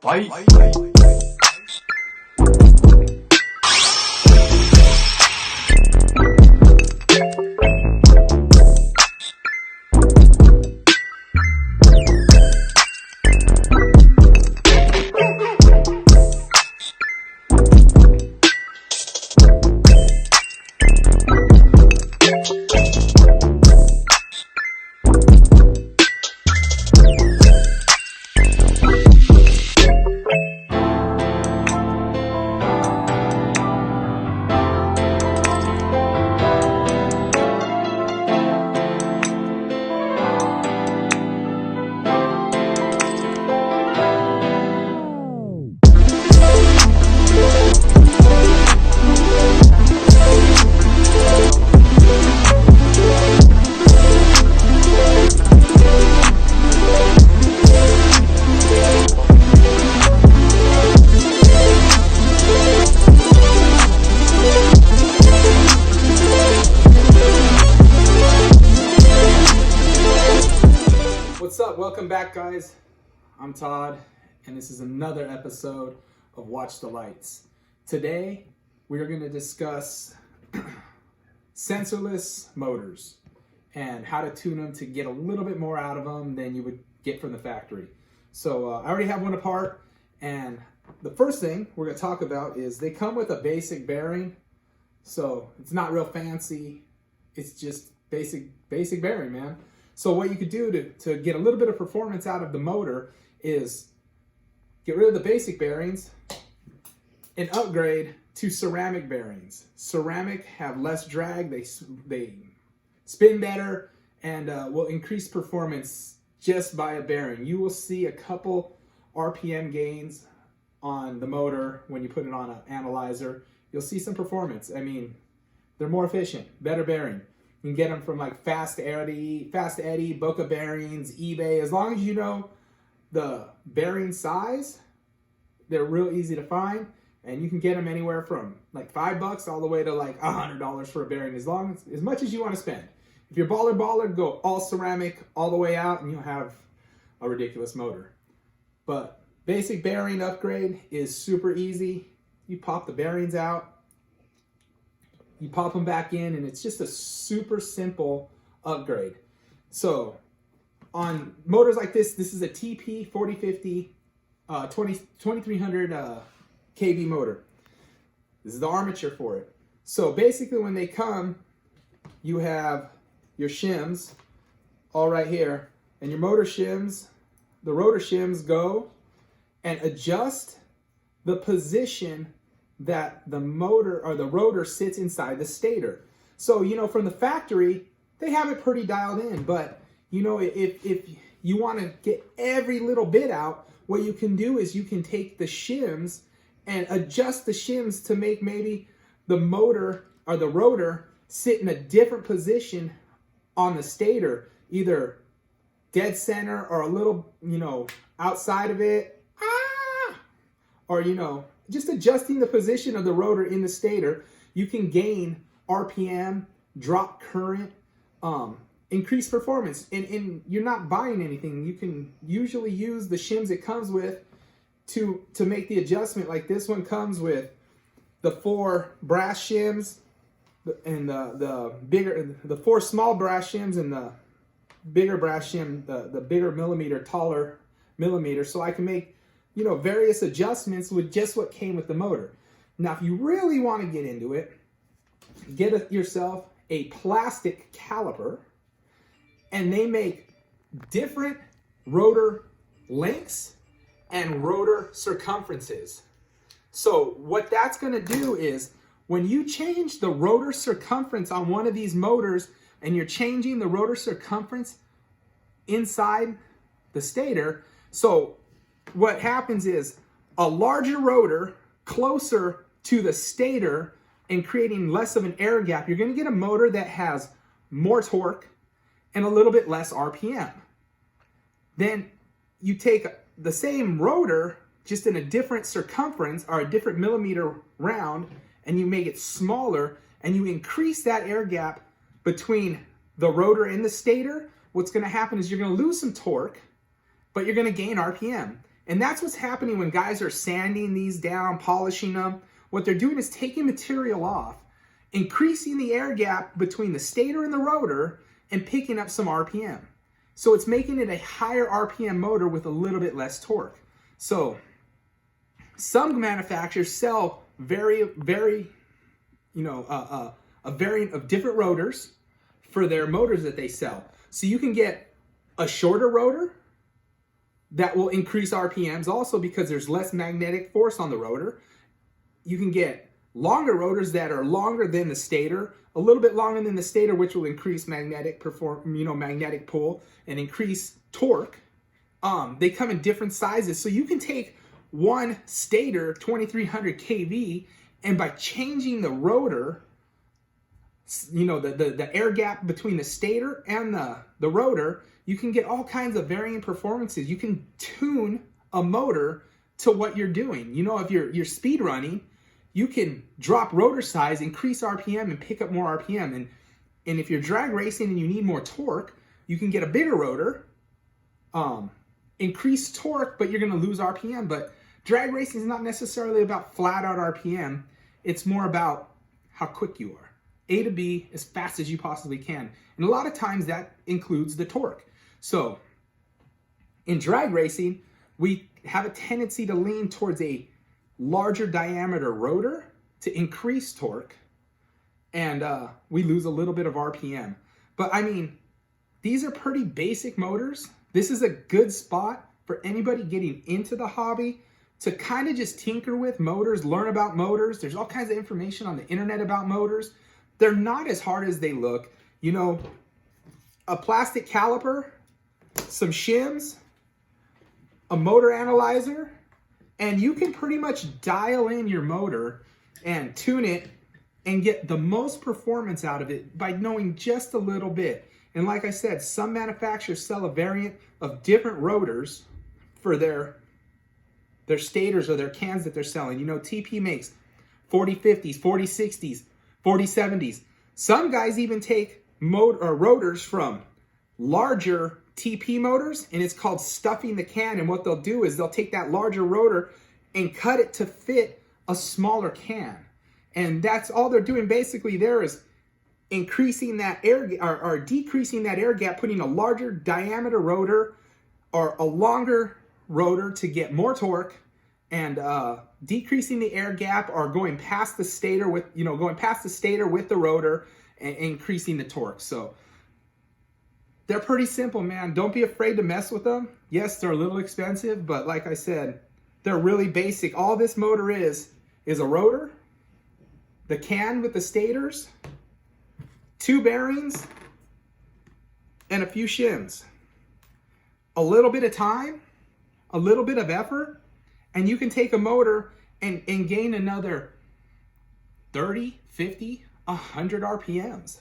Fight. What's up? Welcome back, guys. I'm Todd, and this is another episode of Watch the Lights. Today, we are going to discuss sensorless motors and how to tune them to get a little bit more out of them than you would get from the factory. So I already have one apart, and the first thing we're going to talk about is they come with a basic bearing. So it's not real fancy. It's just basic bearing, man. So what you could do to get a little bit of performance out of the motor is get rid of the basic bearings and upgrade to ceramic bearings. Ceramic have less drag, they spin better, and will increase performance just by a bearing. You will see a couple RPM gains on the motor when you put it on an analyzer. You'll see some performance. I mean, they're more efficient, better bearing. You can get them from like Fast Eddy, Boca Bearings, eBay. As long as you know the bearing size, they're real easy to find, and you can get them anywhere from like $5 all the way to like $100 for a bearing, as much as you want to spend. If you're baller, go all ceramic all the way out, and you'll have a ridiculous motor. But basic bearing upgrade is super easy. You pop the bearings out. You pop them back in, and it's just a super simple upgrade. So on motors like this is a TP 4050 2300 kV motor. This is the armature for it. So basically when they come, you have your shims all right here, and your motor shims, the rotor shims go and adjust the position that the motor or the rotor sits inside the stator. So, you know, from the factory, they have it pretty dialed in, but you know, if you want to get every little bit out, what you can do is you can take the shims and adjust the shims to make maybe the motor or the rotor sit in a different position on the stator, either dead center or a little, you know, outside of it, or, you know, just adjusting the position of the rotor in the stator. You can gain RPM, drop current, increase performance, and you're not buying anything. You can usually use the shims it comes with to make the adjustment. Like this one comes with the 4 brass shims and the 4 small brass shims and the bigger brass shim, the bigger millimeter, taller millimeter, so I can make, you know, various adjustments with just what came with the motor. Now, if you really want to get into it, get yourself a plastic caliper, and they make different rotor lengths and rotor circumferences. So what that's going to do is when you change the rotor circumference on one of these motors, and you're changing the rotor circumference inside the stator, so what happens is a larger rotor closer to the stator and creating less of an air gap, you're going to get a motor that has more torque and a little bit less RPM. Then you take the same rotor, just in a different circumference or a different millimeter round, and you make it smaller, and you increase that air gap between the rotor and the stator. What's going to happen is you're going to lose some torque, but you're going to gain RPM. And that's what's happening when guys are sanding these down, polishing them. What they're doing is taking material off, increasing the air gap between the stator and the rotor, and picking up some RPM. So it's making it a higher RPM motor with a little bit less torque. So some manufacturers sell a variant of different rotors for their motors that they sell. So you can get a shorter rotor that will increase RPMs also because there's less magnetic force on the rotor. You can get longer rotors that are longer than the stator, a little bit longer than the stator, which will increase magnetic pull and increase torque. They come in different sizes, so you can take one stator 2300 kV, and by changing the rotor, the air gap between the stator and the rotor, you can get all kinds of varying performances. You can tune a motor to what you're doing. If you're speed running, you can drop rotor size, increase RPM, and pick up more RPM. And if you're drag racing and you need more torque, you can get a bigger rotor, increase torque, but you're going to lose RPM. But drag racing is not necessarily about flat out RPM. It's more about how quick you are. A to B as fast as you possibly can. And a lot of times that includes the torque. So in drag racing, we have a tendency to lean towards a larger diameter rotor to increase torque, and we lose a little bit of RPM. But I mean, these are pretty basic motors. This is a good spot for anybody getting into the hobby to kind of just tinker with motors, learn about motors. There's all kinds of information on the internet about motors. They're not as hard as they look. A plastic caliper, some shims, a motor analyzer, and you can pretty much dial in your motor and tune it and get the most performance out of it by knowing just a little bit. And like I said, some manufacturers sell a variant of different rotors for their stators or their cans that they're selling. TP makes 4050s, 4060s, 4070s. Some guys even take rotors from larger TP motors, and it's called stuffing the can. And what they'll do is they'll take that larger rotor and cut it to fit a smaller can. And that's all they're doing basically there is increasing that air or decreasing that air gap, putting a larger diameter rotor or a longer rotor to get more torque, and decreasing the air gap or going past the stator with the rotor and increasing the torque. So they're pretty simple, man. Don't be afraid to mess with them. Yes, they're a little expensive, but like I said, they're really basic. All this motor is a rotor, the can with the stators, 2 bearings, and a few shims. A little bit of time, a little bit of effort, and you can take a motor and gain another 30, 50, 100 RPMs.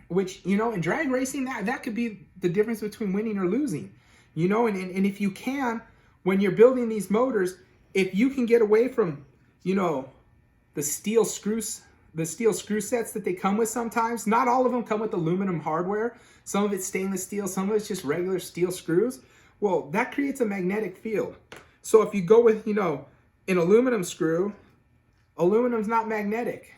Which, in drag racing, that could be the difference between winning or losing. And if you can, when you're building these motors, if you can get away from, the steel screw sets that they come with sometimes. Not all of them come with aluminum hardware. Some of it's stainless steel, some of it's just regular steel screws. Well, that creates a magnetic field. So if you go with, an aluminum screw, aluminum's not magnetic.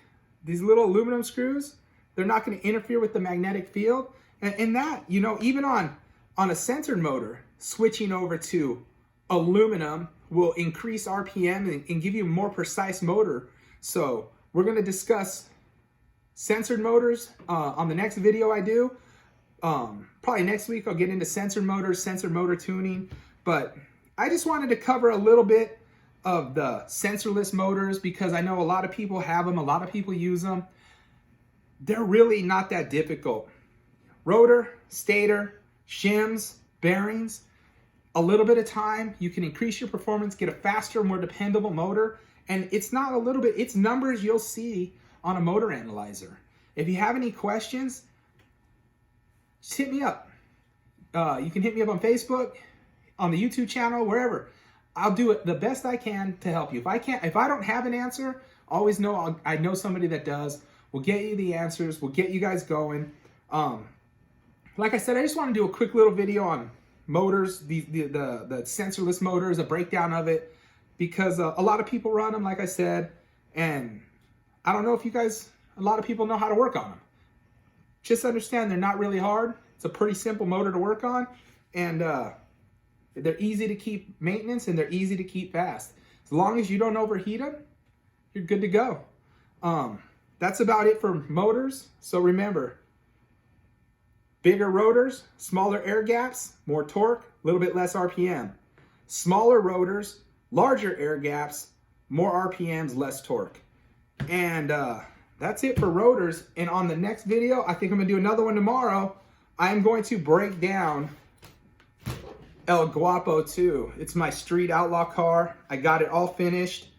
These little aluminum screws, they're not going to interfere with the magnetic field. And that, even on a censored motor, switching over to aluminum will increase RPM and give you a more precise motor. So we're going to discuss censored motors on the next video I do. Probably next week I'll get into censored motors, censored motor tuning. But I just wanted to cover a little bit of the sensorless motors because I know a lot of people have them, a lot of people use them. They're really not that difficult. Rotor, stator, shims, bearings, a little bit of time, you can increase your performance, get a faster, more dependable motor. And it's not a little bit, it's numbers you'll see on a motor analyzer. If you have any questions, just hit me up. You can hit me up on Facebook, on the YouTube channel, wherever. I'll do it the best I can to help you. If I don't have an answer, always know I know somebody that does. We'll get you the answers. We'll get you guys going. Like I said, I just want to do a quick little video on motors, the sensorless motors, a breakdown of it, because a lot of people run them, like I said, and I don't know if you guys, a lot of people know how to work on them. Just understand they're not really hard. It's a pretty simple motor to work on, and they're easy to keep maintenance, and they're easy to keep fast. As long as you don't overheat them, you're good to go. That's about it for motors. So remember, bigger rotors, smaller air gaps, more torque, a little bit less RPM. Smaller rotors, larger air gaps, more RPMs, less torque. And that's it for rotors. And on the next video, I think I'm gonna do another one tomorrow. I'm going to break down El Guapo 2. It's my street outlaw car. I got it all finished.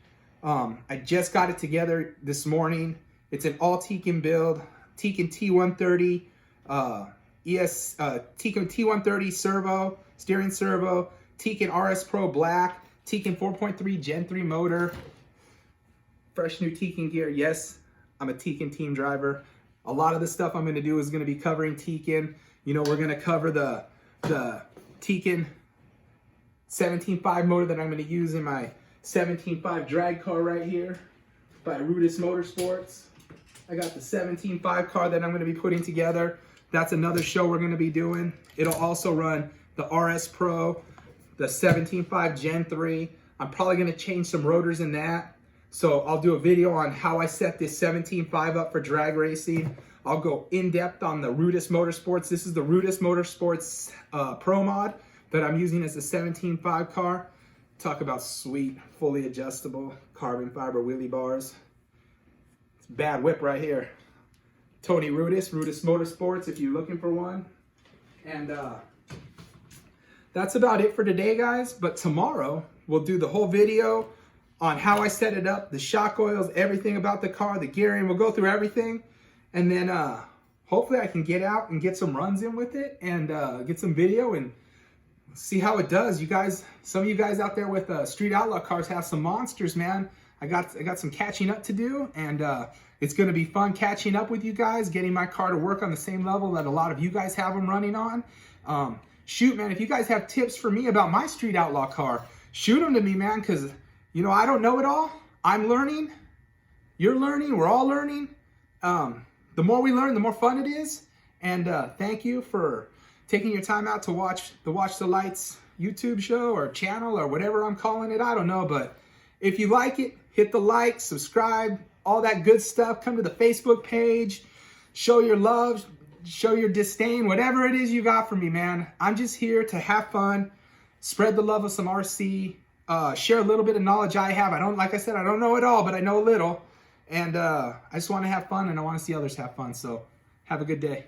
I just got it together this morning. It's an all Tekin build, Tekin T130, Tekin T130 servo, steering servo, Tekin RS Pro Black, Tekin 4.3 Gen 3 motor, fresh new Tekin gear. Yes, I'm a Tekin team driver. A lot of the stuff I'm going to do is going to be covering Tekin. You know, we're going to cover the Tekin 17.5 motor that I'm going to use in my 17.5 drag car right here by Rootis Motorsports. I got the 17.5 car that I'm going to be putting together. That's another show we're going to be doing. It'll also run the RS Pro, the 17.5 Gen 3. I'm probably going to change some rotors in that. So I'll do a video on how I set this 17.5 up for drag racing. I'll go in depth on the Rootis Motorsports. This is the Rootis Motorsports Pro mod that I'm using as the 17.5 car. Talk about sweet, fully adjustable carbon fiber wheelie bars. It's a bad whip right here. Tony Rootis Motorsports, if you're looking for one. And that's about it for today, guys. But tomorrow, we'll do the whole video on how I set it up, the shock oils, everything about the car, the gearing. We'll go through everything. And then hopefully I can get out and get some runs in with it and get some video and see how it does. You guys, some of you guys out there with street outlaw cars have some monsters, man. I got some catching up to do, and it's going to be fun catching up with you guys, getting my car to work on the same level that a lot of you guys have them running on. Shoot, man, if you guys have tips for me about my street outlaw car, shoot them to me, man, because, you know, I don't know it all. I'm learning. You're learning. We're all learning. The more we learn, the more fun it is. And thank you for taking your time out to watch the Lights YouTube show or channel or whatever I'm calling it. I don't know, but if you like it, hit the like, subscribe, all that good stuff. Come to the Facebook page, show your love, show your disdain, whatever it is you got for me, man. I'm just here to have fun, spread the love of some RC, share a little bit of knowledge I have. Like I said, I don't know it all, but I know a little. And I just want to have fun, and I want to see others have fun. So have a good day.